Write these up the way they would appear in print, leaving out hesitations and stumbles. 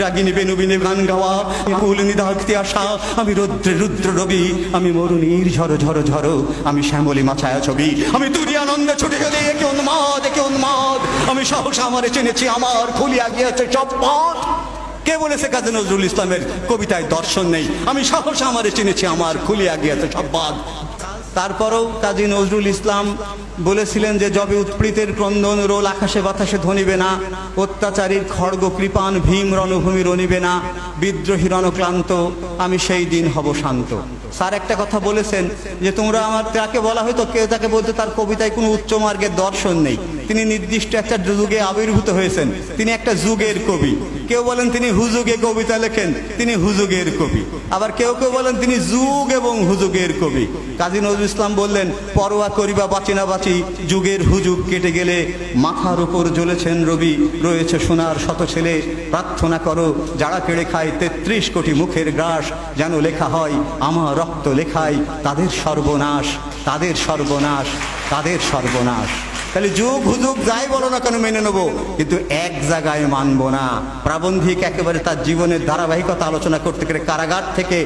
রাগিনী বেনুবিনে গান গাওয়া, কুল নিদাঘতে আসা, আমি রৌদ্রে রুদ্র রবি, আমি মরুণীর ঝড়ো ঝড়ো ঝড়ো, আমি শ্যামলী মাছায়া ছবি, আমি তুরি আনন্দে ছুটে গেলে একে উন্মাদ একে উন্মাদ, আমি সাহস আমারে চিনেছি আমার খুলিয়া গিয়েছে সব পথ। কে বলেছে কাজী নজরুল ইসলামের কবিতায় দর্শন নেই? আমি সাহস আমারে চিনেছি আমার খুলিয়া গিয়েছে সব বাদ। তারপরেও কাজী নজরুল ইসলাম বলেছিলেন যে যবে উৎপীড়িতের ক্রন্দন রোল আকাশে বাতাসে ধ্বনিবে না, অত্যাচারীর খড়গ কৃপান ভীম রণভূমি রণিবে না, বিদ্রোহী রণক্লান্ত আমি সেই দিন হব শান্ত। স্যার একটা কথা বলেছেন যে তোমরা আমার, তাকে বলা হয়তো কেউ তাকে বলতে তার কবিতায় কোনো উচ্চ মার্গের দর্শন নেই, তিনি নির্দিষ্ট একটা যুগে আবির্ভূত হয়েছেন, তিনি একটা যুগের কবি। কেউ বলেন তিনি হুজুগে কবিতা লেখেন, তিনি হুজুগের কবি। আবার কেউ কেউ বলেন তিনি যুগ এবং হুজুগের কবি। কাজী নজরুল ইসলাম বললেন পরোয়া করিবা বাঁচি না বাঁচি, যুগের হুজুগ কেটে গেলে মাথার উপর জ্বলেছেন রবি, রয়েছে সোনার শত ছেলে, প্রার্থনা করো যারা কেড়ে খায় ৩৩ কোটি মুখের গ্রাস, যেন লেখা হয় আমার রক্ত লেখায় তাদের সর্বনাশ, তাদের সর্বনাশ, তাদের সর্বনাশ। তাহলে যুগ হুজুগ যাই বলো না কেন মেনে নেবো, কিন্তু এক জায়গায় মানবো না। প্রাবন্ধিক একেবারে তার জীবনের ধারাবাহিকতা আলোচনা করতে গেলে কারাগার থেকে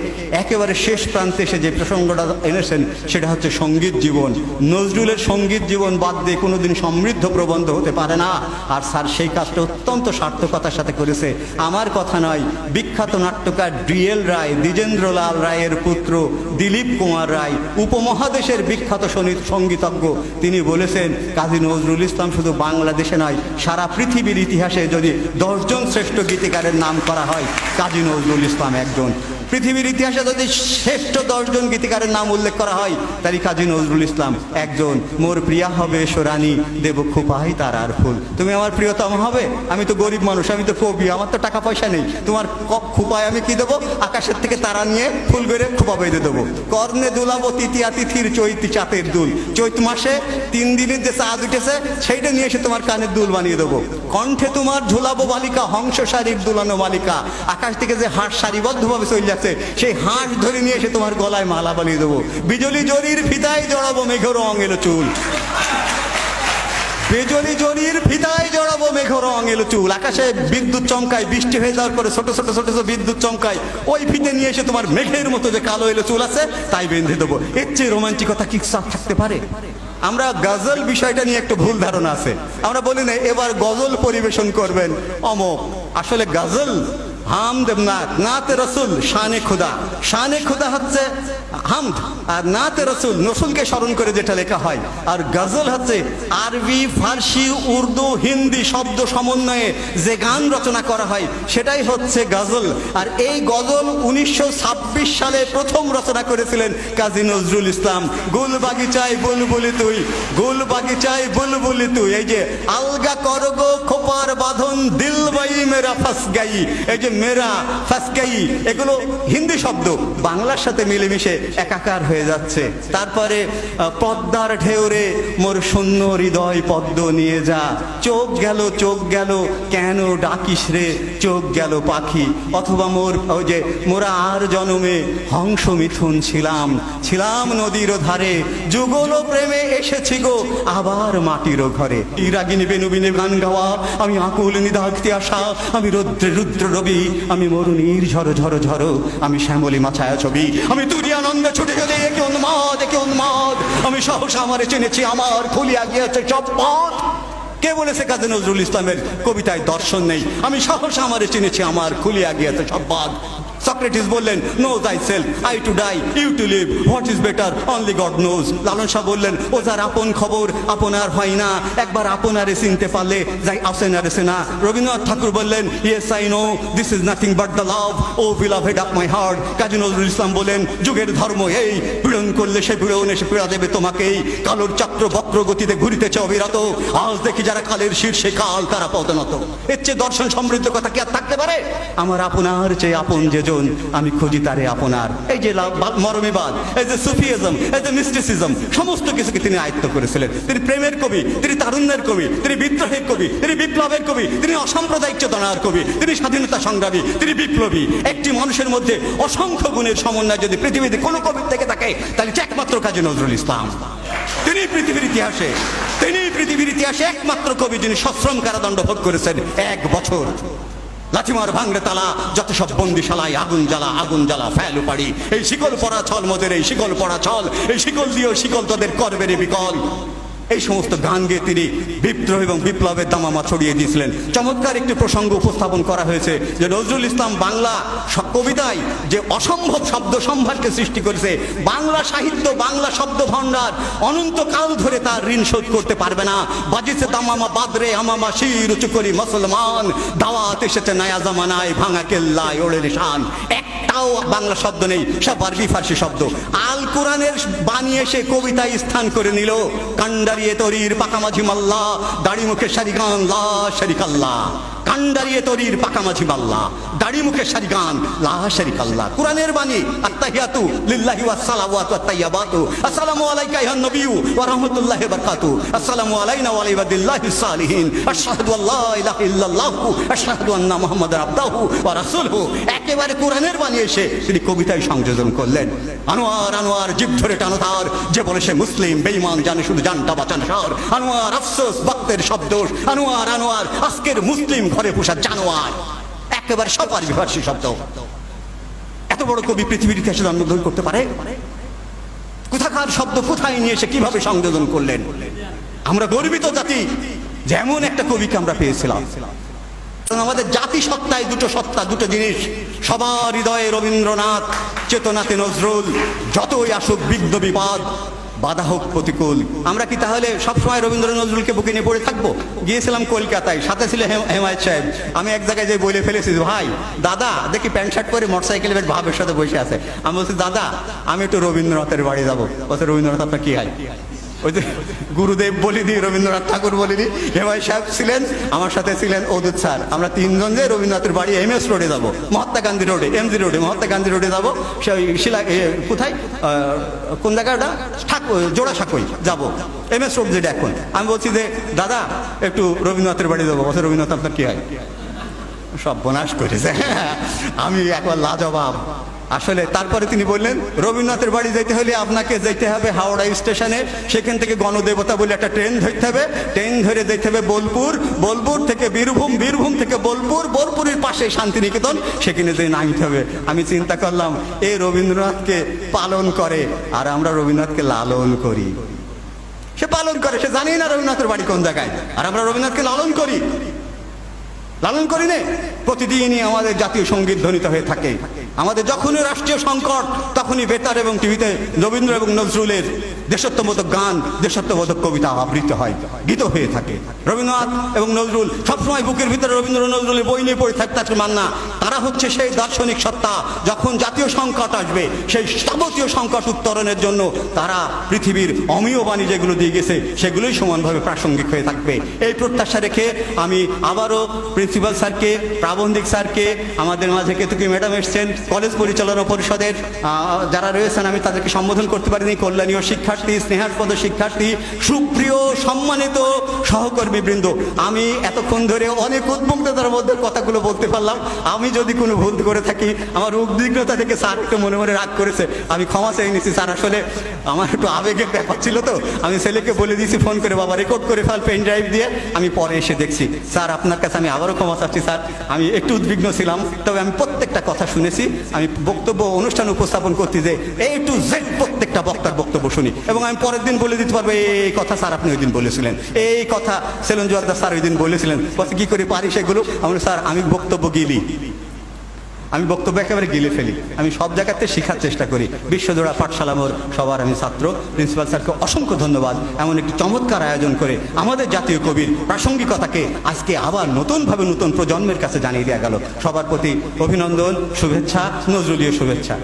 একেবারে শেষ প্রান্তে এসে যে প্রসঙ্গটা এনেছেন সেটা হচ্ছে সঙ্গীত জীবন। নজরুলের সঙ্গীত জীবন বাদ দিয়ে কোনোদিন সমৃদ্ধ প্রবন্ধ হতে পারে না। আর স্যার সেই কাজটা অত্যন্ত সার্থকতার সাথে করেছে। আমার কথা নয়, বিখ্যাত নাট্যকার ডিএল রায়, দ্বিজেন্দ্রলাল রায়ের পুত্র দিলীপ কুমার রায়, উপমহাদেশের বিখ্যাত সঙ্গীতজ্ঞ, তিনি বলেছেন কাজী নজরুল ইসলাম শুধু বাংলাদেশে নয়, সারা পৃথিবীর ইতিহাসে যদি 10 জন শ্রেষ্ঠ গীতিকারের নাম করা হয় কাজী নজরুল ইসলাম একজন। পৃথিবীর ইতিহাসে যদি শ্রেষ্ঠ 10 জন গীতিকারের নাম উল্লেখ করা হয় তারই কাজী নজরুল ইসলাম একজন। মোর প্রিয়া হবে সোরানি দেব খোপাই তার আর ফুল, তুমি আমার প্রিয়তম হবে। আমি তো গরিব মানুষ, আমি তো কবি, আমার তো টাকা পয়সা নেই, তোমার খোপায় আমি কি দেবো? আকাশের থেকে তারা নিয়ে ফুল বেড়ে খোপা বেঁধে দেবো। কর্ণে দুলাবো তৃতীয়া তিথির চৈতি চাঁদের দুল, চৈত মাসে 3 দিনের যে চাঁদ উঠেছে সেইটা নিয়ে এসে তোমার কানের দুল বানিয়ে দেবো। কণ্ঠে তোমার ঝোলাবো বালিকা হংস শাড়ির দুলানো মালিকা, আকাশ থেকে যে হাঁস সারিবদ্ধভাবে চলে যাচ্ছে সেই হাঁস ধরে নিয়ে এসে তোমার গলায় মালা বানিয়ে দেবো। বিজলি জরির ফিতায় জড়াবো মেঘের রং এলো চুল, বিজলি জরির ফিতায় জড়াবো মেঘের রং এলো চুল। আকাশে বিদ্যুৎ চমকায়, বৃষ্টি হয়ে যাওয়ার পরে ছোট ছোট ছোট ছোট বিদ্যুৎ চমকায়, ওই ফিতে নিয়ে এসে তোমার মেঘের মতো যে কালো এলো চুল আছে তাই বেঁধে দেবো। এর চেয়ে রোমান্টিকতা কি থাকতে পারে? আমরা গজল বিষয়টা নিয়ে একটু ভুল ধারণা আছে। আমরা বলি না এবার গজল পরিবেশন করবেন অমুক, আসলে গজল হামদ নাতে রসুল শানে খুদা, শানে খুদা হচ্ছে হামদ, আর নাতে রসুল রসুলকে স্মরণ করে যেটা লেখা হয়। আর গজল হচ্ছে আরবি, ফার্সি, উর্দু, হিন্দি শব্দ সমন্বয়ে যে গান রচনা করা হয় সেটাই হচ্ছে গজল। আর এই গজল 1926 সালে প্রথম রচনা করেছিলেন কাজী নজরুল ইসলাম। গুল বাগিচায় বুলবুলি তুই, গুল বাগিচায় বুলবুলি তুই, এই যে আলগা করগো খোপার বাঁধন দিল বাই মেরা ফাস গাই, এই যে মেরা ফাসকাই, এগুলো হিন্দি শব্দ বাংলার সাথে মিলেমিশে একাকার হয়ে যাচ্ছে। তারপরে পদ্মার ঢেউরে মোর শূন্য হৃদয় পদ্ম নিয়ে যা, চোখ গেল কেন ডাকিস রে চোখ গেল পাখি, অথবা মোর ওই যে মোরা আর জনমে হংস মিথুন ছিলাম, ছিলাম নদীর ধারে, যুগল প্রেমে এসেছি গো আবার মাটির ঘরে। রাগিনী বেনুবিনে গান গাওয়া, আমি আকুল নিদাঘতে আসা, আমি রৌদ্রে রুদ্র রবি, আমি মরুণীর ঝড়ো ঝড়ো ঝড়ো, আমি শ্যামলী মাছায়া ছবি, আমি তুরি আনন্দে ছুটে গেলে একে উন্মাদ একে উন্মাদ, আমি সাহস আমারে চিনেছি আমার খুলিয়া গিয়েছে সব পথ। কে বলেছে কাজী নজরুল ইসলামের কবিতায় দর্শন নেই? আমি সাহস আমারে চিনেছি আমার খুলিয়া গিয়েছে সব বাদ। সক্রেটিস বললেন know thyself, I to die you to live, what is better only God knows. Lalon Shah বললেন ও যার আপন খবর আপনার হয় না, একবার আপনারে চিনতে পারলে যাই আসেনারে চেনা। রবীন্দ্রনাথ ঠাকুর বললেন yes I know this is nothing but the love of beloved of my heart. Kazi Nazrul Islam বলেন যুগের ধর্ম এই, পীড়ন করলে সে পীড়ন এসে পীড়া দেবে তোমাকেই, কালোর চক্র বক্র গতিতে ঘুরিতেছে অবিরত, আজ দেখি যারা কালের শীর্ষে কাল তারা পতনত। এর চেয়ে দর্শন সমৃদ্ধ কথা কি আর থাকতে পারে? আমার আপনার চেয়ে আপন যে আমি খুঁজি তারে আপনার। এই যে মরমিবাদ, এই যে সুফিজম, এই যে মিস্টিসিজম, সমস্ত কিছুকে তিনি আয়ত্ত করেছিলেন। তিনি প্রেমের কবি, তিনি তারুণ্যের কবি, তিনি বিদ্রোহের কবি, তিনি বিপ্লবের কবি, তিনি অসাম্প্রদায়িক চেতনার কবি, তিনি স্বাধীনতা সংগ্রামী, তিনি বিপ্লবী। একটি মানুষের মধ্যে অসংখ্য গুণের সমন্বয় যদি পৃথিবীতে কোনো কবির থেকে থাকে তাহলে একমাত্র কাজী নজরুল ইসলাম। তিনি পৃথিবীর ইতিহাসে একমাত্র কবি যিনি সশ্রম কারাদণ্ড ভোগ করেছেন 1 বছর। লাঠিমার ভাঙড়ে তালা, যত সব বন্দিশালায় আগুন জ্বালা, আগুন জ্বালা ফেলু পাড়ি। এই শিকল পড়া ছল মোদের, এই শিকল পড়া ছল, এই শিকল দিয়েও শিকল তোদের করবে রে বিকল। এই সমস্ত গান গেয়ে তিনি বিদ্রোহ এবং বিপ্লবের দামামা ছড়িয়ে দিয়েছিলেন। চমৎকার একটি প্রসঙ্গ উপস্থাপন করা হয়েছে যে নজরুল ইসলাম বাংলা কবিতায় যে অসম্ভব শব্দ সম্ভারকে সৃষ্টি করেছে, বাংলা সাহিত্য, বাংলা শব্দ ভাণ্ডার অনন্তকাল ধরে তার ঋণ শোধ করতে পারবে না। বাজিছে দামামা বাদরে আমামা শির উঁচু করি মুসলমান, দাওয়াত এসেছে নয়া জামানায় ভাঙা কেল্লায় ওড়ে নিশান। একটাও বাংলা শব্দ নেই, সব আরবি ফার্সি শব্দ। আল কোরআনের বাণী এসে কবিতায় স্থান করে নিল। কান্ডারিয়ে তরির পাকামাঝি মাল্লা, দাড়ি মুখে শারিগান লা শারিকাল্লাহ। কান্ডারিয়ে তরির পাকামাঝি মাল্লা, দাড়ি মুখে শারিগান লা শারিকাল্লাহ। কোরআনের বাণী আত্তাহিয়াতু লিল্লাহি ওয়াস সালাওয়াতু ওয়াত তাইয়্যিবাতু, আসসালামু আলাইকা আইয়ুহান নবিয়্যু ওয়া রাহমাতুল্লাহি ওয়া বারাকাতুহু, আসসালামু আলাইনা ওয়া আলা ইবাদিল্লাহিস সালিহিন, আশহাদু আল্লা ইলাহা ইল্লাল্লাহু আশহাদু আন্না মুহাম্মাদার আবদুহু ওয়া রাসূলুহু। একেবারে কোরআনের বাণী এসে তিনি কবিতায় সংযোজন করলেন। আনোয়ার আনোয়ার জিভ ধরে টানো তার, যে বলে সে মুসলিম বেঈমান জানে শুধু জানটা বাঁচান সার। আনোয়ার আফসোস ভক্তের শব্দ, আনোয়ার আনোয়ার আজকের মুসলিম ঘরে পোষা জানোয়ার। একেবারে সব আরবি ফার্সি শব্দ। এত বড় কবি পৃথিবীর ইতিহাসে জন্মগ্রহণ করতে পারে? কোথাকার শব্দ কোথায় নিয়ে এসে কিভাবে সংযোজন করলেন? আমরা গর্বিত জাতি, যেমন একটা কবিকে আমরা পেয়েছিলাম। আমাদের জাতি সত্তায় দুটো সত্তা, দুটো জিনিস। সবার হৃদয়ে রবীন্দ্রনাথ, চেতনাতে নজরুল। যতই আসুক বিঘ্ন বিপদ, বাধা হোক প্রতিকূল, আমরা কি তাহলে সবসময় রবীন্দ্র নজরুলকে বুকে নিয়ে পড়ে থাকবো? গিয়েছিলাম কলকাতায়, সাথে ছিল হেমায়েত সাহেব। আমি এক জায়গায় যে বলে ফেলেছি, ভাই দাদা দেখি প্যান্ট শার্ট পরে মোটরসাইকেলে বেশ ভাবের সাথে বসে আছে। আমি বলছি, দাদা আমি একটু রবীন্দ্রনাথের বাড়ি যাবো। বলছে, রবীন্দ্রনাথ আপনার কি হয়? ওই যে গুরুদেব বলিনি, রবীন্দ্রনাথ ঠাকুর বলিনি। হেমায়েত সাহেব ছিলেন, আমার সাথে ছিলেন অদূত স্যার। আমরা তিনজন যে রবীন্দ্রনাথের বাড়ি MS রোডে যাবো, মহাত্মা গান্ধী রোডে, MG রোডে, মহাত্মা গান্ধী রোডে যাবো। সেই শিলা কোথায়, কোন জায়গাটা, জোড়া সাঁকোই যাবো, MS রোড যেটা এখন। আমি বলছি যে দাদা একটু রবীন্দ্রনাথের বাড়ি যাবো। বলছে, রবীন্দ্রনাথ আপনার কি হয়? সব বনাশ করেছে। আমি একবার লাজবাব আসলে। তারপরে তিনি বললেন, রবীন্দ্রনাথের বাড়ি যেতে হলে আপনাকে যেতে হবে হাওড়া স্টেশনে, সেখান থেকে গণদেবতা বলে একটা ট্রেন ধরতে হবে, ট্রেন ধরে যেতে হবে বোলপুর, বোলপুর থেকে বীরভূম, বীরভূম থেকে বোলপুর, বোলপুরের পাশে শান্তিনিকেতন, সেখানে যেয়ে নামতে হবে। আমি চিন্তা করলাম, এ রবীন্দ্রনাথকে পালন করে আর আমরা রবীন্দ্রনাথকে লালন করি। সে পালন করে, সে জানি না রবীন্দ্রনাথের বাড়ি কোন জায়গায়, আর আমরা রবীন্দ্রনাথকে লালন করি। লালন করি না? প্রতিদিনই আমাদের জাতীয় সঙ্গীত ধ্বনিত হয়ে থাকে। আমাদের যখনই রাষ্ট্রীয় সংকট, তখনই বেতার এবং টিভিতে রবীন্দ্র এবং নজরুলের দেশত্ববোধক গান, দেশত্ববোধক কবিতা আবৃত্তি হয়, গীত হয়ে থাকে। রবীন্দ্রনাথ এবং নজরুল সবসময় বুকের ভিতরে রবীন্দ্র নজরুলের বই নিয়ে পড়ে থাকতে মান্না। তারা হচ্ছে সেই দার্শনিক সত্তা, যখন জাতীয় সংকট আসবে, সেই যাবতীয় সংকট উত্তরণের জন্য তারা পৃথিবীর অমীয় বাণী যেগুলো দিয়ে গেছে, সেগুলোই সমানভাবে প্রাসঙ্গিক হয়ে থাকবে। এই প্রত্যাশা রেখে আমি আবারও প্রিন্সিপাল স্যারকে, প্রাবন্ধিক স্যারকে, আমাদের মাঝে কেতুকি ম্যাডাম এসছেন, কলেজ পরিচালনা পরিষদের যারা রয়েছেন, আমি তাদেরকে সম্বোধন করতে পারিনি, কল্যাণীয় শিক্ষার্থী, স্নেহাস্পদ শিক্ষার্থী, সুপ্রিয় সম্মানিত সহকর্মী বৃন্দ, আমি এতক্ষণ ধরে অনেক উদ্বিগ্নতার মধ্যে কথাগুলো বলতে পারলাম। আমি যদি কোনো ভুল করে থাকি, আমার উদ্বিগ্নতা থেকে স্যার একটু মনে মনে রাগ করেছে, আমি ক্ষমা চেয়ে নিচ্ছি স্যার। আসলে আমার একটু আবেগের ব্যাপার ছিল তো, আমি ছেলেকে বলে দিয়েছি ফোন করে, বাবা রেকর্ড করে ফেল পেন ড্রাইভ দিয়ে। আমি পরে এসে দেখছি, স্যার আপনার কাছে আমি আবারও ক্ষমা চাচ্ছি স্যার, আমি একটু উদ্বিগ্ন ছিলাম, তবে আমি প্রত্যেকটা কথা শুনেছি। আমি বক্তব্য অনুষ্ঠান উপস্থাপন করতে যে A to Z প্রত্যেকটা বক্তার বক্তব্য শুনি, এবং আমি পরের দিন বলে দিতে পারবো এই কথা স্যার আপনি ওই দিন বলেছিলেন, এই কথা সেলন জোয়ারদার স্যার ওই দিন বলেছিলেন। বলছে কি করে পারি সেগুলো? আমি স্যার আমি বক্তব্য গিলি, আমি বক্তব্য একেবারে গিলে ফেলি, আমি সব জায়গাতে শেখার চেষ্টা করি। বিশ্বজোড়া পাঠশালা মোর সবার আমি ছাত্র। প্রিন্সিপাল স্যারকে অসংখ্য ধন্যবাদ, এমন একটি চমৎকার আয়োজন করে আমাদের জাতীয় কবির প্রাসঙ্গিকতাকে আজকে আবার নতুনভাবে নতুন প্রজন্মের কাছে জানিয়ে দেওয়া গেল। সবার প্রতি অভিনন্দন, শুভেচ্ছা, নজরুলীয় শুভেচ্ছা।